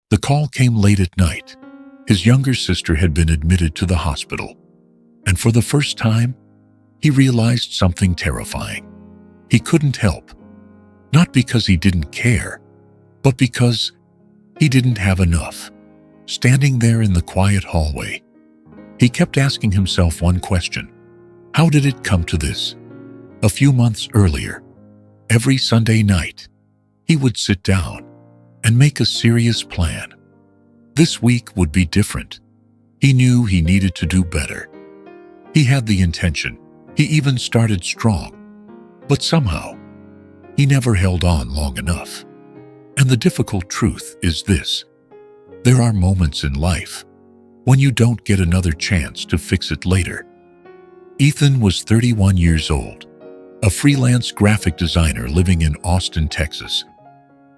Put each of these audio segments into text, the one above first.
The call came late at night. His younger sister had been admitted to the hospital, and for the first time, he realized something terrifying. He couldn't help, not because he didn't care, but because he didn't have enough. Standing there in the quiet hallway, he kept asking himself one question: how did it come to this? A few months earlier, every Sunday night, he would sit down and make a serious plan. This week would be different. He knew he needed to do better. He had the intention. He even started strong. But somehow, he never held on long enough. And the difficult truth is this: there are moments in life when you don't get another chance to fix it later. Ethan was 31 years old, a freelance graphic designer living in Austin, Texas.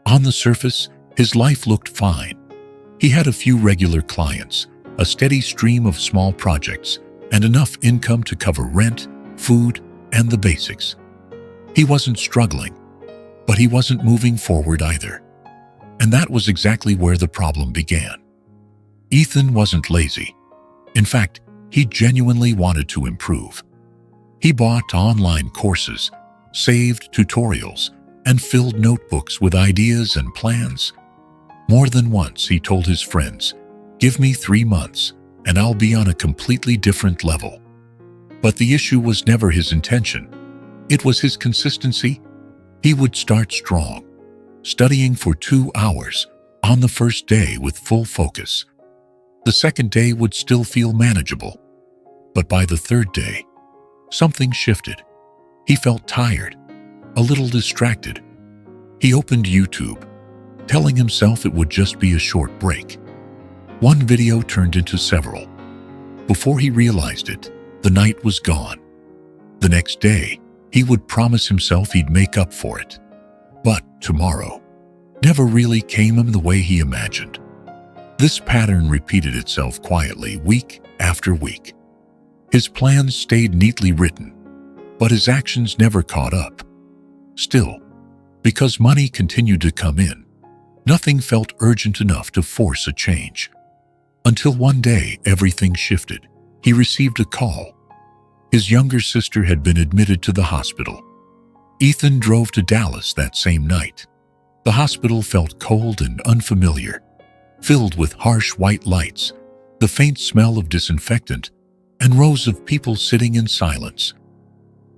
On the surface, his life looked fine. He had a few regular clients, a steady stream of small projects, and enough income to cover rent, food, and the basics. He wasn't struggling, but he wasn't moving forward either. And that was exactly where the problem began. Ethan wasn't lazy. In fact, he genuinely wanted to improve. He bought online courses, saved tutorials, and filled notebooks with ideas and plans. More than once, he told his friends, "Give me 3 months, and I'll be on a completely different level." But the issue was never his intention. It was his consistency. He would start strong, studying for 2 hours on the first day with full focus. The second day would still feel manageable. But by the third day, something shifted. He felt tired, a little distracted. He opened YouTube, telling himself it would just be a short break. One video turned into several. Before he realized it, the night was gone. The next day, he would promise himself he'd make up for it. But tomorrow never really came him the way he imagined. This pattern repeated itself quietly week after week. His plans stayed neatly written, but his actions never caught up. Still, because money continued to come in, nothing felt urgent enough to force a change. Until one day, everything shifted. He received a call. His younger sister had been admitted to the hospital. Ethan drove to Dallas that same night. The hospital felt cold and unfamiliar, filled with harsh white lights, the faint smell of disinfectant, and rows of people sitting in silence.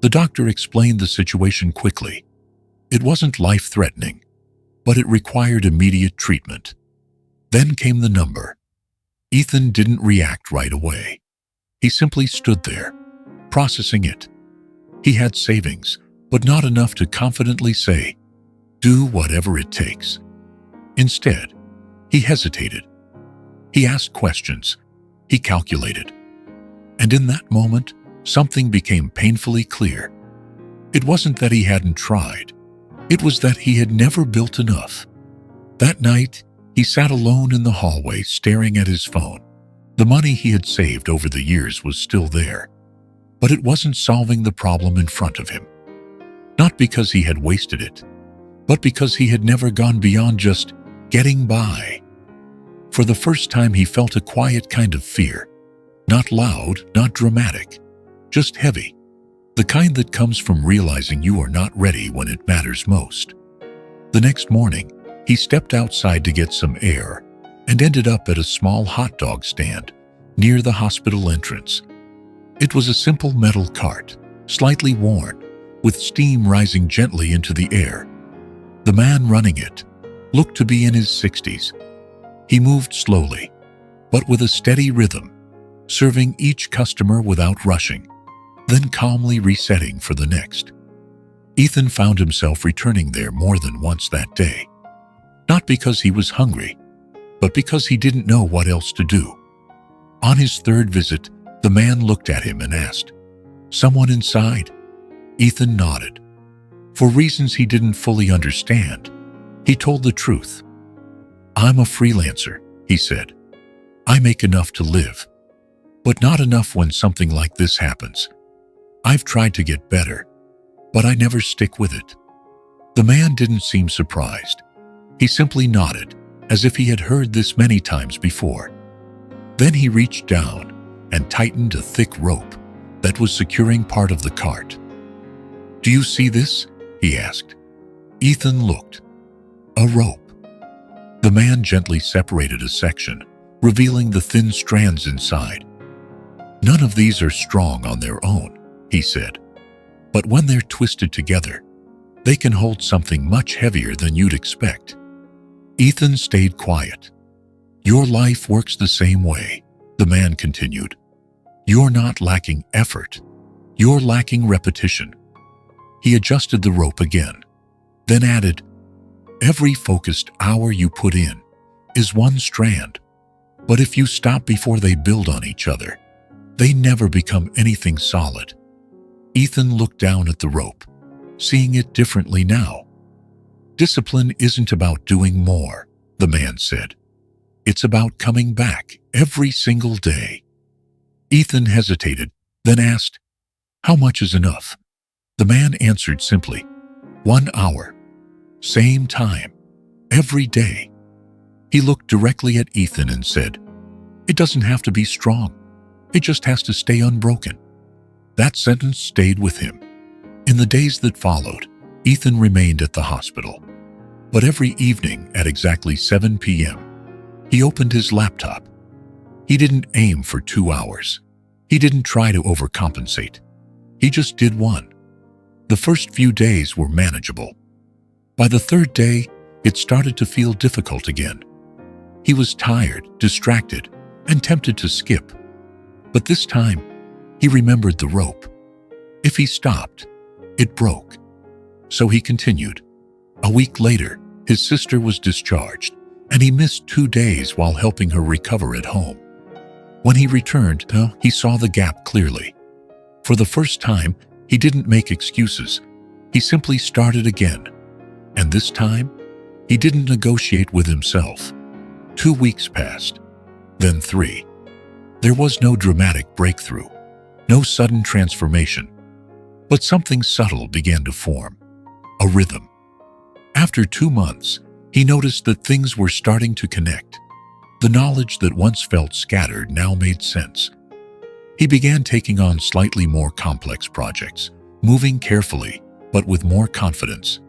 The doctor explained the situation quickly. It wasn't life-threatening, but it required immediate treatment. Then came the number. Ethan didn't react right away. He simply stood there, processing it. He had savings, but not enough to confidently say, "Do whatever it takes." Instead, he hesitated. He asked questions. He calculated. And in that moment, something became painfully clear. It wasn't that he hadn't tried. It was that he had never built enough. That night, he sat alone in the hallway staring at his phone. The money he had saved over the years was still there, but it wasn't solving the problem in front of him. Not because he had wasted it, but because he had never gone beyond just getting by. For the first time, he felt a quiet kind of fear. Not loud, not dramatic, just heavy. The kind that comes from realizing you are not ready when it matters most. The next morning, he stepped outside to get some air and ended up at a small hot dog stand near the hospital entrance. It was a simple metal cart, slightly worn, with steam rising gently into the air. The man running it looked to be in his 60s. He moved slowly, but with a steady rhythm, serving each customer without rushing, then calmly resetting for the next. Ethan found himself returning there more than once that day, not because he was hungry, but because he didn't know what else to do. On his third visit, the man looked at him and asked, "Someone inside?" Ethan nodded. For reasons he didn't fully understand, he told the truth. "I'm a freelancer," he said. "I make enough to live, but not enough when something like this happens. I've tried to get better, but I never stick with it." The man didn't seem surprised. He simply nodded, as if he had heard this many times before. Then he reached down and tightened a thick rope that was securing part of the cart. "Do you see this?" he asked. Ethan looked. A rope. The man gently separated a section, revealing the thin strands inside. "None of these are strong on their own," he said. "But when they're twisted together, they can hold something much heavier than you'd expect." Ethan stayed quiet. "Your life works the same way," the man continued. "You're not lacking effort. You're lacking repetition." He adjusted the rope again, then added, "Every focused hour you put in is one strand, but if you stop before they build on each other, they never become anything solid." Ethan looked down at the rope, seeing it differently now. "Discipline isn't about doing more," the man said. "It's about coming back every single day." Ethan hesitated, then asked, "How much is enough?" The man answered simply, "1 hour. Same time. Every day." He looked directly at Ethan and said, "It doesn't have to be strong. It just has to stay unbroken." That sentence stayed with him. In the days that followed, Ethan remained at the hospital. But every evening at exactly 7 p.m., he opened his laptop. He didn't aim for 2 hours. He didn't try to overcompensate. He just did one. The first few days were manageable. By the third day, it started to feel difficult again. He was tired, distracted, and tempted to skip. But this time, he remembered the rope. If he stopped, it broke. So he continued. A week later, his sister was discharged, and he missed 2 days while helping her recover at home. When he returned, he saw the gap clearly. For the first time, he didn't make excuses. He simply started again. And this time, he didn't negotiate with himself. 2 weeks passed, then 3. There was no dramatic breakthrough, no sudden transformation. But something subtle began to form, a rhythm. After 2 months, he noticed that things were starting to connect. The knowledge that once felt scattered now made sense. He began taking on slightly more complex projects, moving carefully, but with more confidence.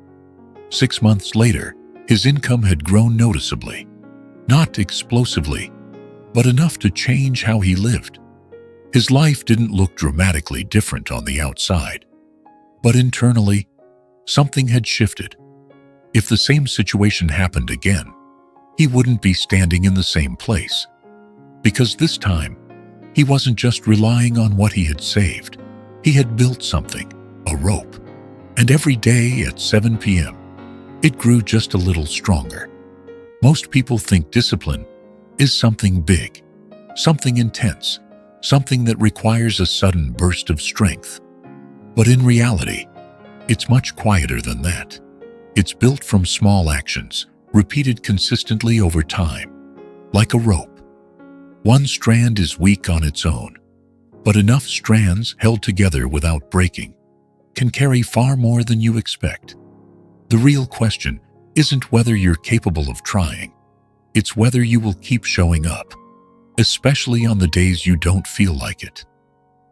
6 months later, his income had grown noticeably. Not explosively, but enough to change how he lived. His life didn't look dramatically different on the outside. But internally, something had shifted. If the same situation happened again, he wouldn't be standing in the same place. Because this time, he wasn't just relying on what he had saved. He had built something, a rope. And every day at 7 p.m., it grew just a little stronger. Most people think discipline is something big, something intense, something that requires a sudden burst of strength. But in reality, it's much quieter than that. It's built from small actions, repeated consistently over time, like a rope. One strand is weak on its own, but enough strands held together without breaking can carry far more than you expect. The real question isn't whether you're capable of trying. It's whether you will keep showing up, especially on the days you don't feel like it.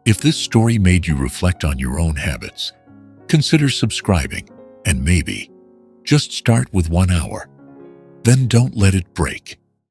If this story made you reflect on your own habits, consider subscribing and maybe just start with 1 hour. Then don't let it break.